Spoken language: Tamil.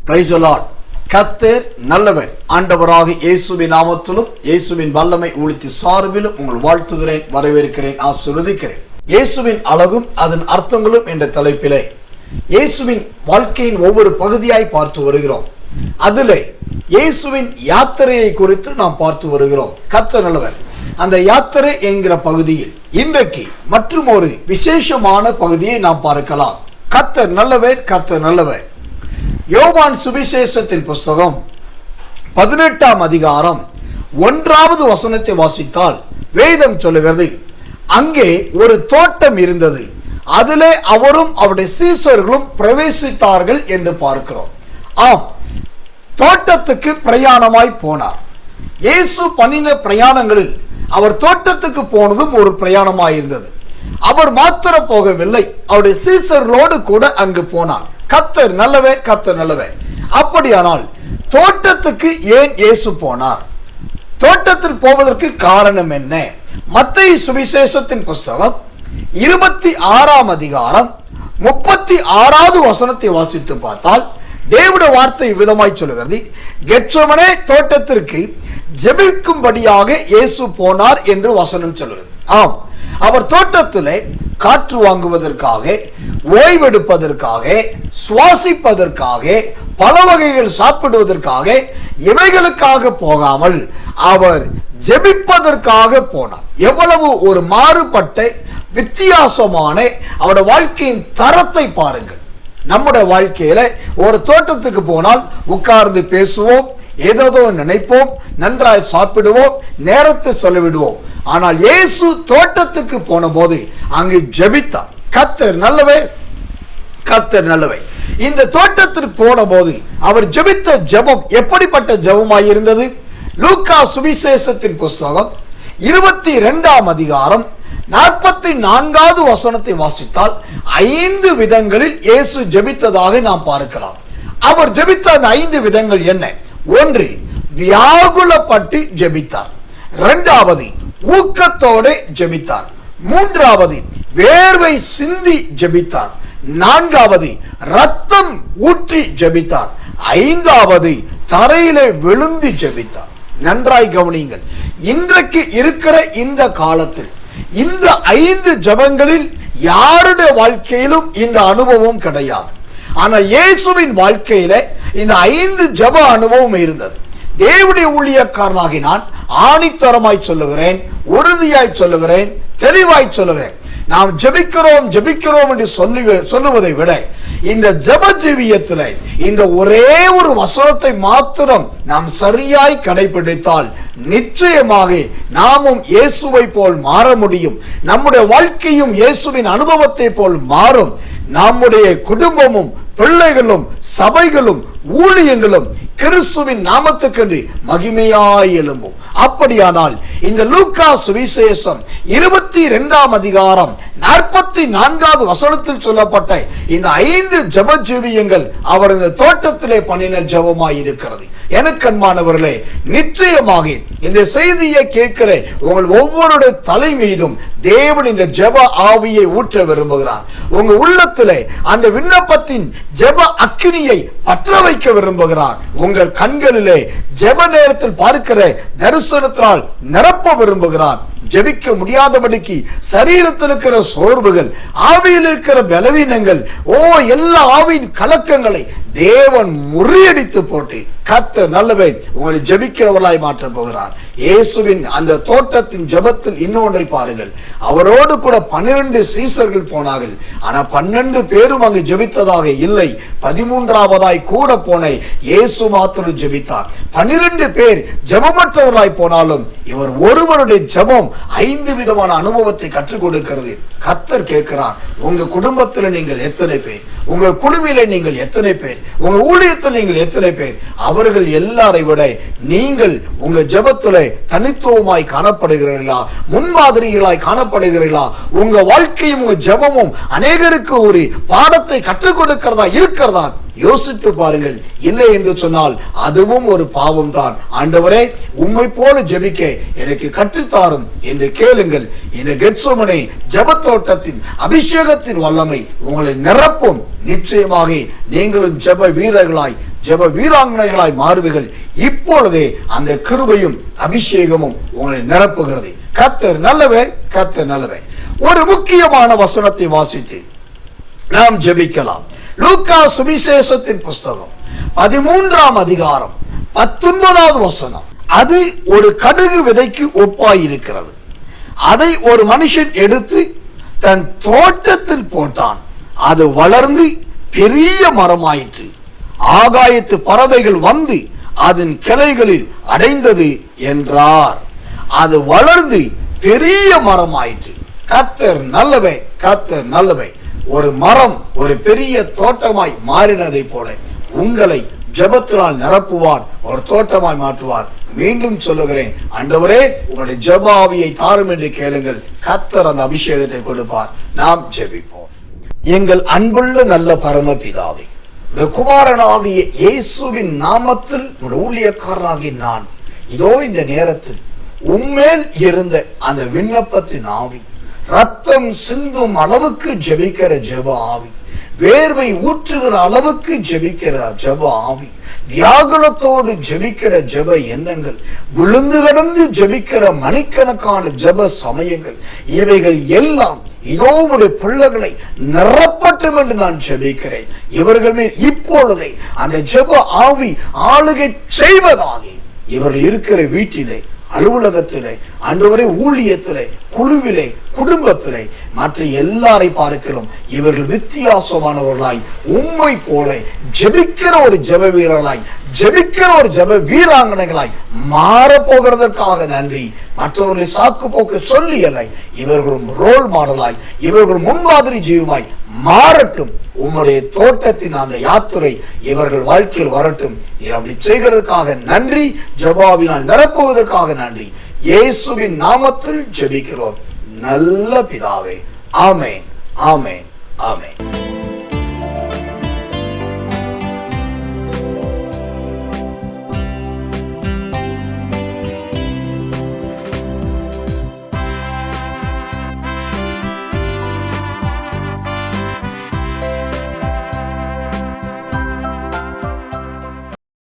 Praise the Lord. கர்த்தர் நல்லவர். ஆண்டவராக இயேசுவின் நாமத்திலும் இயேசுவின் வல்லமை ஊழியத்து சார்பிலும் உங்கள் வாழ்த்துகிறேன், வரவேற்கிறேன், ஆசீர்வதிக்கிறேன். இயேசுவின் அழகும் அதன் அர்த்தங்களும் என்ற தலைப்பிலே இயேசுவின் வாழ்க்கையின் ஒவ்வொரு பகுதியாய் பார்த்து வருகிறோம். அதிலே இயேசுவின் யாத்திரையை குறித்து நாம் பார்த்து வருகிறோம். கர்த்தர் நல்லவர். அந்த யாத்திரை என்கிற பகுதியில் இன்றைக்கு மற்றும் ஒரு விசேஷமான பகுதியை நாம் பார்க்கலாம். கர்த்தர் நல்லவர், கர்த்தர் நல்லவர். யோவான் சுவிசேஷத்தின் புஸ்தகம் 18ஆம் அதிகாரம் 1வது வசனத்தை வாசித்தால் வேதம் சொல்லுகிறது, அங்கே ஒரு தோட்டம் இருந்தது, அதிலே அவரும் அவருடைய சீஷர்களும் பிரவேசித்தார்கள் என்று பார்க்கிறோம். ஆம், தோட்டத்துக்கு பிரயாணமாய் போனார். இயேசு பண்ணின பிரயாணங்களில் அவர் தோட்டத்துக்கு போனதும் ஒரு பிரயாணமாயிருந்தது. அவர் மாத்திரம் போகவில்லை, அவருடைய சீஷர்களோடு கூட அங்கு போனார். கர்த்தர் நல்லவர், கர்த்தர் நல்லவர். அப்படியானால் தோட்டத்துக்கு ஏன் இயேசு போனார்? தோட்டத்தில் போவதற்கு காரணம் என்ன? மத்தேயு சுவிசேஷத்தின் புஸ்தகம் 26ஆம் அதிகாரம் 36வது வசனத்தை வாசித்து பார்த்தால் தேவனுடைய வார்த்தை விதமாய் சொல்லுகிறது, கெத்செமனே தோட்டத்திற்கு ஜெபிக்கும்படியாக இயேசு போனார் என்று வசனம் சொல்லுகிறது. ஆம், அவர் தோட்டத்திலே காற்று வாங்குவதற்காக, ஓய்வெடுப்பதற்காக, சுவாசிப்பதற்காக, பல வகைகள் சாப்பிடுவதற்காக, இவைகளுக்காக போகாமல் அவர் ஜெபிப்பதற்காக போனார். எவ்வளவு ஒரு மாறுபட்ட வித்தியாசமான அவருடைய வாழ்க்கையின் தரத்தை பாருங்கள். நம்முடைய வாழ்க்கையில ஒரு தோட்டத்துக்கு போனால் உட்கார்ந்து பேசுவோம், ஏதோ நினைப்போம், நன்றாய் சாப்பிடுவோம், நேரத்தை செலவிடுவோம். ஆனால் இயேசு தோட்டத்துக்கு போன போது அங்கு ஜெபித்தார். கர்த்தர் நல்லவர், கர்த்தர் நல்லவர். இந்த தோட்டத்திற்கு போன போது அவர் ஜெபித்த ஜெபம் எப்படிப்பட்ட ஜெபமாய் இருந்தது? லூக்கா சுவிசேஷத்தின் புஸ்தகம் 22ஆம் அதிகாரம் 44வது வசனத்தை வாசித்தால் 5 விதங்களில் இயேசு ஜெபித்ததாக நாம் பார்க்கலாம். அவர் ஜெபித்த அந்த 5 விதங்கள் என்ன? 1, வியாகுலப்பட்டு ஜெபித்தார். 2வது, ஊக்கத்தோடு ஜெபித்தார். 3வது, வேர்வை சிந்தி ஜெபித்தார். 4வது, ரத்தம் ஊற்றி ஜெபித்தார். 5வது, தரையிலே விழுந்து ஜெபித்தார். நன்றாய் கவனியுங்கள். இன்றைக்கு இருக்கிற இந்த காலத்தில் இந்த 5 ஜெபங்களில் யாருடைய வாழ்க்கையிலும் இந்த அனுபவம் கிடையாது. ஆனால் இயேசுவின் வாழ்க்கையில இந்த 5 ஜெப அனுபவம் இருந்தது. தேவனுடைய ஊழியக்காரனாகி நான் ஆணித்தரமாய் சொல்லுகிறேன், உறுதியாய் சொல்லுகிறேன், தெளிவாய் சொல்லுகிறேன். நாம் ஜெபிக்கிறோம் ஜெபிக்கிறோம் என்று சொல்லுவதை விட இந்த ஜெப ஜீவியத்தில் இந்த ஒரே ஒரு வசனத்தை மாத்திரம் நாம் சரியாய் கடைபிடித்தால் நிச்சயமாக நாமும் இயேசுவை போல் மாற முடியும். நம்முடைய வாழ்க்கையும் இயேசுவின் அனுபவத்தை போல் மாறும். நம்முடைய குடும்பமும் பிள்ளைகளும் சபைகளும் ஊழியங்களும் கிறிஸ்துவின் நாமத்துக்கென்று மகிமையாய் எழும்பும். அப்படியானால் இந்த லூக்கா சுவிசேஷம் 22ஆம் அதிகாரம் 44வது வசனத்தில் சொல்லப்பட்ட இந்த 5 ஜெப ஜீவியங்கள் அவர் இந்த தோட்டத்திலே பண்ணின ஜெபமாய் இருக்கிறது. எனக்கு அன்பானவர்களே, நிச்சயமாக இந்த செய்தியை கேட்கிற உங்கள் ஒவ்வொருடைய தலை மீதும் தேவன் இந்த ஜெப ஆவியை ஊற்ற விரும்புகிறார். உங்க உள்ளத்திலே அந்த விண்ணப்பத்தின் ஜெப அக்கினியை பற்ற வைக்க விரும்புகிறார். உங்கள் கண்களிலே ஜெப நேரத்தில் பார்க்கிற தரிசனத்தினால் நிரப்ப விரும்புகிறார். ஜெபிக்க முடியாதபடிக்கு சரீரத்தில் இருக்கிற சோர்வுகள், ஆவியில் இருக்கிற பலவீனங்கள், எல்லா ஆவியின் கலக்கங்களை தேவன் முறியடித்து போட்டு கர்த்தர் நல்லவர் உங்களை ஜெபிக்கிறவர்களாய் மாற்ற போகிறார். இயேசுவின் அந்த தோட்டத்தின் ஜெபத்தில் இன்னொன்றை பாருங்கள். அவரோடு கூட 12 சீஷர்கள் போனார்கள். ஆனா 12 பேரும் அங்கு ஜெபித்ததாக இல்லை. 13வதாய் கூட போன இயேசு மாத்திரம் ஜெபித்தார். 12 பேர் ஜெபமற்றவர்களாய் போனாலும் இவர் ஒருவருடைய ஜெபம் 5 விதமான அனுபவத்தை கற்றுக் கொடுக்கிறது. கர்த்தர் கேட்கிறார், உங்க குடும்பத்தில் நீங்கள் எத்தனை பேர்? உங்க குழுவிலே நீங்கள் எத்தனை பேர்? உங்க ஊழியத்தில் நீங்கள் எத்தனை பேர்? அவர்கள் எல்லாரை விட நீங்கள் உங்க ஜெபத்திலே தனித்துவமாய் காணப்படுகிறீர்களா? முன்மாதிரிகளாய் காணப்படுகிறீர்களா? உங்க வாழ்க்கையும் உங்க ஜெபமும் அநேகருக்கு ஒரு பாடத்தை கற்றுக் கொடுக்கிறதா இருக்கிறதா? யோசித்து பாருங்கள். இல்லை என்று சொன்னால் அதுவும் ஒரு பாவம் தான். ஆண்டவரே, உம்மை போல ஜெபிக்க எனக்கு கற்றுத்தாரும் என்று கேளுங்கள். இந்த கெத்செமனே ஜெபத்தோட்டத்தின் அபிஷேகத்தின் வல்லமை உங்களை நிரப்பும். நிச்சயமாக நீங்களும் ஜெப வீரர்களாய் ஜெப வீராங்கனைகளாய் மாறுவீர்கள். இப்பொழுதே அந்த கிருபையும் அபிஷேகமும் உங்களை நிரப்புகிறது. கர்த்தர் நல்லவர், கர்த்தர் நல்லவர். ஒரு முக்கியமான வசனத்தை வாசித்து நாம் ஜெபிக்கலாம். லூக்கா சுவிசேஷத்தின் புஸ்தகம் 13ஆம் அதிகாரம் 19வது வசனம். அது ஒரு கடுகு விதைக்கு ஒப்பாயிருக்கிறது. அதை ஒரு மனுஷன் எடுத்து தன் தோட்டத்தில் போட்டான். அது வளர்ந்து பெரிய மரமாயிற்று. ஆகாயத்து பறவைகள் வந்து அதன் கிளைகளில் அடைந்தது என்றார். அது வளர்ந்து பெரிய மரமாயிற்று. கர்த்தர் நல்லவை, கர்த்தர் நல்லவை. ஒரு மரம் ஒரு பெரிய தோட்டமாய் மாறினதை போல உங்களை ஜெபத்தினால் நிரப்புவார், ஒரு தோட்டமாய் மாற்றுவார். மீண்டும் சொல்லுகிறேன், ஆண்டவரே உங்களுடைய ஜெப ஆவியை தாரும் என்று கேளுங்கள். கர்த்தர் அந்த அபிஷேகத்தை கொடுப்பார். நாம் ஜெபிப்போம். எங்கள் அன்புள்ள நல்ல பரமபிதாவே, குமாரனாகிய இயேசுவின் நாமத்தில் ஊழியக்காரனாகிய நான் இதோ இந்த நேரத்தில் உம்மேல் இருந்த அந்த விண்ணப்பத்தின் ஆவி, ரத்தம் சிந்தும் அளவுக்கு ஜெபிக்கிற ஜெப ஆவி, வேர்வை ஊற்றுகிற அளவுக்கு ஜெபிக்கிற ஜெப ஆவி, வியாகுலத்தோடு ஜெபிக்கிற ஜெப எண்ணங்கள், விழுந்து கிடந்து ஜெபிக்கிற மணிக்கணக்கான ஜெப சமயங்கள், இவைகள் எல்லாம் இதோ உடைய பிள்ளைகளை நிரப்பட்டும் என்று நான் ஜெபிக்கிறேன். இவர்கள் மேல் இப்பொழுதே அந்த ஜெப ஆவி ஆளுகை செய்வதாக இவர்கள் இருக்கிற வீட்டிலே, அலுவலகத்திலே, ஆண்டவரே ஊழியத்திலே, குழுவிலே, குடும்பத்திலே, மற்ற எல்லாரை பார்க்கிறோம். இவர்கள் வித்தியாசமானவர்களாய் உம்மை போல ஜெபிக்கிற ஒரு ஜெப வீரர்களாய், ஜெபிக்கிற ஒரு ஜெப வீராங்கனைகளாய் மாற போகிறதற்காக நன்றி. மற்றவர்களை சாக்கு போக்கு சொல்லி அல்ல, இவர்களும் ரோல் மாடலாய், இவர்கள் முன்மாதிரி ஜீவமாய் மாறட்டும். உம்முடைய தோட்டத்தின் அந்த யாத்திரை இவர்கள் வாழ்க்கையில் வரட்டும். அப்படி செய்கிறதுக்காக நன்றி. ஜெபாவினால் நிரப்புவதற்காக நன்றி. இயேசுவின் நாமத்தில் ஜெபிக்கிறோம் நல்ல பிதாவே. ஆமென், ஆமென், ஆமென்.